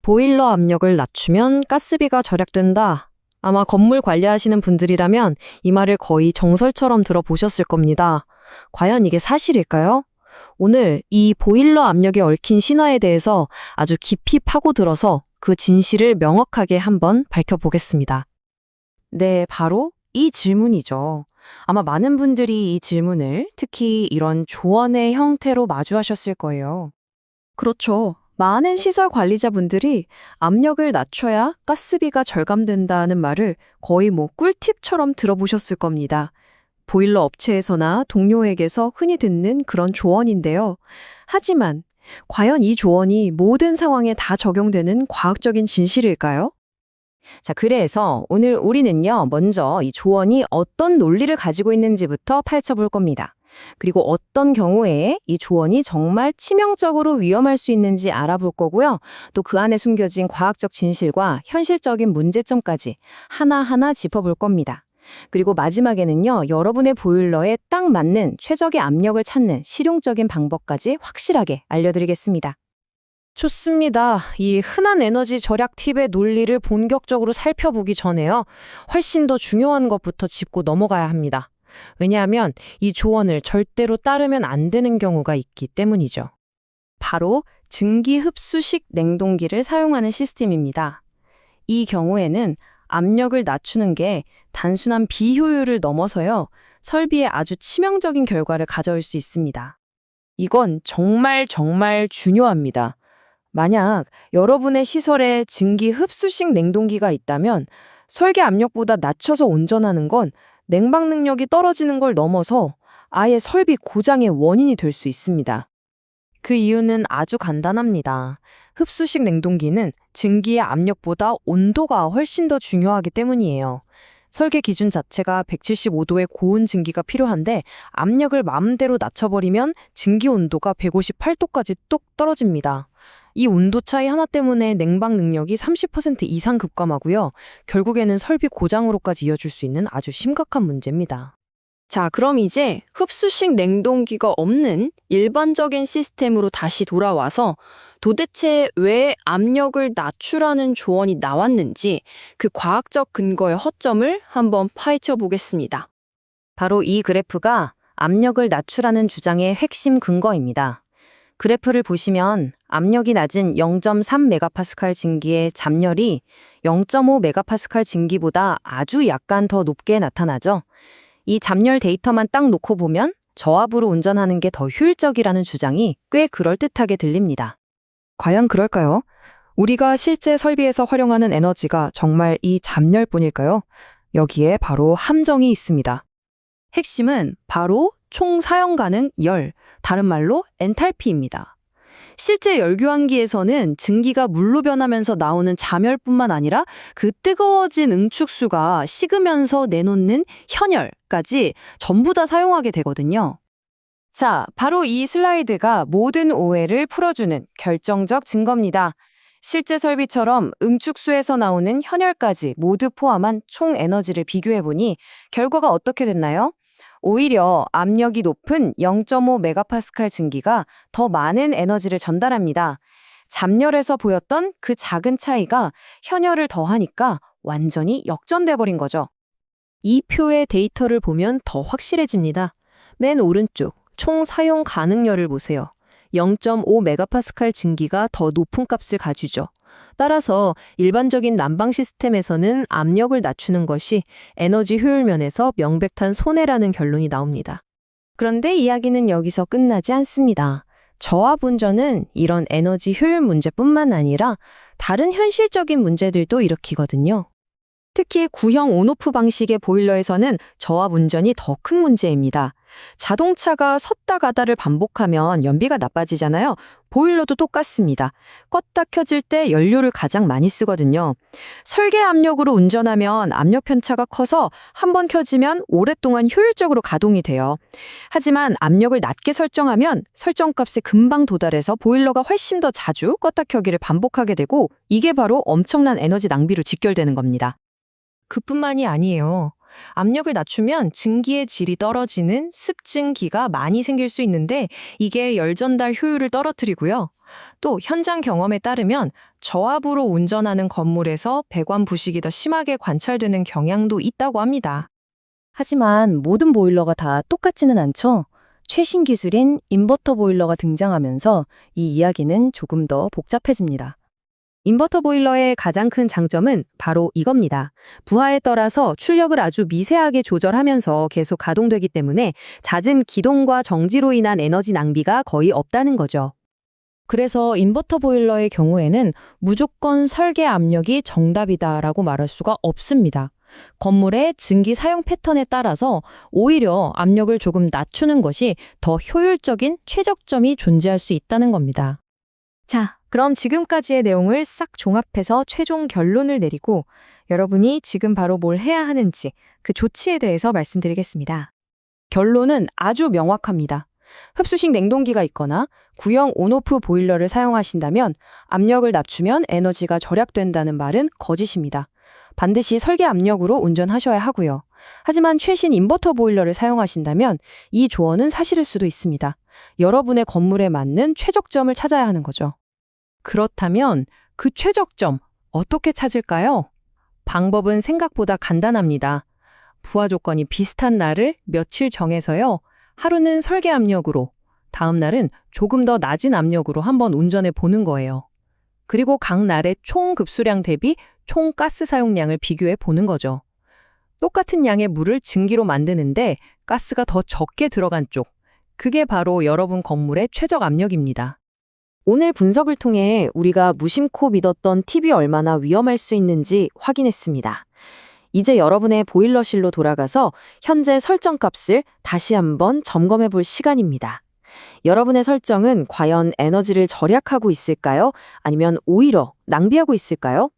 보일러 압력을 낮추면 가스비가 절약된다. 아마 건물 관리하시는 분들이라면 이 말을 거의 정설처럼 들어보셨을 겁니다. 과연 이게 사실일까요? 오늘 이 보일러 압력에 얽힌 신화에 대해서 아주 깊이 파고들어서 그 진실을 명확하게 한번 밝혀보겠습니다. 네, 바로 이 질문이죠. 아마 많은 분들이 이 질문을 특히 이런 조언의 형태로 마주하셨을 거예요. 그렇죠. 많은 시설 관리자분들이 압력을 낮춰야 가스비가 절감된다는 말을 거의 꿀팁처럼 들어보셨을 겁니다. 보일러 업체에서나 동료에게서 흔히 듣는 그런 조언인데요. 하지만 과연 이 조언이 모든 상황에 다 적용되는 과학적인 진실일까요? 자, 그래서 오늘 우리는요, 먼저 이 조언이 어떤 논리를 가지고 있는지부터 파헤쳐볼 겁니다. 그리고 어떤 경우에 이 조언이 정말 치명적으로 위험할 수 있는지 알아볼 거고요. 또 그 안에 숨겨진 과학적 진실과 현실적인 문제점까지 하나하나 짚어볼 겁니다. 그리고 마지막에는요, 여러분의 보일러에 딱 맞는 최적의 압력을 찾는 실용적인 방법까지 확실하게 알려드리겠습니다. 좋습니다. 이 흔한 에너지 절약 팁의 논리를 본격적으로 살펴보기 전에요, 훨씬 더 중요한 것부터 짚고 넘어가야 합니다. 왜냐하면 이 조언을 절대로 따르면 안 되는 경우가 있기 때문이죠. 바로 증기 흡수식 냉동기를 사용하는 시스템입니다. 이 경우에는 압력을 낮추는 게 단순한 비효율을 넘어서요, 설비에 아주 치명적인 결과를 가져올 수 있습니다. 이건 정말 중요합니다. 만약 여러분의 시설에 증기 흡수식 냉동기가 있다면 설계 압력보다 낮춰서 온전하는 건 냉방 능력이 떨어지는 걸 넘어서 아예 설비 고장의 원인이 될 수 있습니다. 그 이유는 아주 간단합니다. 흡수식 냉동기는 증기의 압력보다 온도가 훨씬 더 중요하기 때문이에요. 설계 기준 자체가 175도의 고온 증기가 필요한데 압력을 마음대로 낮춰버리면 증기 온도가 158도까지 뚝 떨어집니다. 이 온도 차이 하나 때문에 냉방 능력이 30% 이상 급감하고요. 결국에는 설비 고장으로까지 이어질 수 있는 아주 심각한 문제입니다. 자, 그럼 이제 흡수식 냉동기가 없는 일반적인 시스템으로 다시 돌아와서 도대체 왜 압력을 낮추라는 조언이 나왔는지 그 과학적 근거의 허점을 한번 파헤쳐 보겠습니다. 바로 이 그래프가 압력을 낮추라는 주장의 핵심 근거입니다. 그래프를 보시면 압력이 낮은 0.3메가파스칼 증기의 잡열이 0.5메가파스칼 증기보다 아주 약간 더 높게 나타나죠. 이 잡열 데이터만 딱 놓고 보면 저압으로 운전하는 게 더 효율적이라는 주장이 꽤 그럴듯하게 들립니다. 과연 그럴까요? 우리가 실제 설비에서 활용하는 에너지가 정말 이 잡열뿐일까요? 여기에 바로 함정이 있습니다. 핵심은 바로 총 사용 가능 열, 다른 말로 엔탈피입니다. 실제 열교환기에서는 증기가 물로 변하면서 나오는 잠열뿐만 아니라 그 뜨거워진 응축수가 식으면서 내놓는 현열까지 전부 다 사용하게 되거든요. 자, 바로 이 슬라이드가 모든 오해를 풀어주는 결정적 증거입니다. 실제 설비처럼 응축수에서 나오는 현열까지 모두 포함한 총 에너지를 비교해보니 결과가 어떻게 됐나요? 오히려 압력이 높은 0.5메가파스칼 증기가 더 많은 에너지를 전달합니다. 잡열에서 보였던 그 작은 차이가 현열을 더하니까 완전히 역전돼 버린 거죠. 이 표의 데이터를 보면 더 확실해집니다. 맨 오른쪽 총 사용 가능열을 보세요. 0.5메가파스칼 증기가 더 높은 값을 가지죠. 따라서 일반적인 난방 시스템에서는 압력을 낮추는 것이 에너지 효율 면에서 명백한 손해라는 결론이 나옵니다. 그런데 이야기는 여기서 끝나지 않습니다. 저압 운전은 이런 에너지 효율 문제뿐만 아니라 다른 현실적인 문제들도 일으키거든요. 특히 구형 온오프 방식의 보일러에서는 저압 운전이 더 큰 문제입니다. 자동차가 섰다 가다를 반복하면 연비가 나빠지잖아요. 보일러도 똑같습니다. 껐다 켜질 때 연료를 가장 많이 쓰거든요. 설계 압력으로 운전하면 압력 편차가 커서 한번 켜지면 오랫동안 효율적으로 가동이 돼요. 하지만 압력을 낮게 설정하면 설정값에 금방 도달해서 보일러가 훨씬 더 자주 껐다 켜기를 반복하게 되고 이게 바로 엄청난 에너지 낭비로 직결되는 겁니다. 그뿐만이 아니에요. 압력을 낮추면 증기의 질이 떨어지는 습증기가 많이 생길 수 있는데 이게 열 전달 효율을 떨어뜨리고요. 또 현장 경험에 따르면 저압으로 운전하는 건물에서 배관 부식이 더 심하게 관찰되는 경향도 있다고 합니다. 하지만 모든 보일러가 다 똑같지는 않죠. 최신 기술인 인버터 보일러가 등장하면서 이 이야기는 조금 더 복잡해집니다. 인버터 보일러의 가장 큰 장점은 바로 이겁니다. 부하에 따라서 출력을 아주 미세하게 조절하면서 계속 가동되기 때문에 잦은 기동과 정지로 인한 에너지 낭비가 거의 없다는 거죠. 그래서 인버터 보일러의 경우에는 무조건 설계 압력이 정답이다라고 말할 수가 없습니다. 건물의 증기 사용 패턴에 따라서 오히려 압력을 조금 낮추는 것이 더 효율적인 최적점이 존재할 수 있다는 겁니다. 자, 그럼 지금까지의 내용을 싹 종합해서 최종 결론을 내리고 여러분이 지금 바로 뭘 해야 하는지 그 조치에 대해서 말씀드리겠습니다. 결론은 아주 명확합니다. 흡수식 냉동기가 있거나 구형 온오프 보일러를 사용하신다면 압력을 낮추면 에너지가 절약된다는 말은 거짓입니다. 반드시 설계 압력으로 운전하셔야 하고요. 하지만 최신 인버터 보일러를 사용하신다면 이 조언은 사실일 수도 있습니다. 여러분의 건물에 맞는 최적점을 찾아야 하는 거죠. 그렇다면 그 최적점 어떻게 찾을까요? 방법은 생각보다 간단합니다. 부하 조건이 비슷한 날을 며칠 정해서요. 하루는 설계 압력으로, 다음 날은 조금 더 낮은 압력으로 한번 운전해 보는 거예요. 그리고 각 날의 총 급수량 대비 총 가스 사용량을 비교해 보는 거죠. 똑같은 양의 물을 증기로 만드는데 가스가 더 적게 들어간 쪽, 그게 바로 여러분 건물의 최적 압력입니다. 오늘 분석을 통해 우리가 무심코 믿었던 팁이 얼마나 위험할 수 있는지 확인했습니다. 이제 여러분의 보일러실로 돌아가서 현재 설정값을 다시 한번 점검해 볼 시간입니다. 여러분의 설정은 과연 에너지를 절약하고 있을까요? 아니면 오히려 낭비하고 있을까요?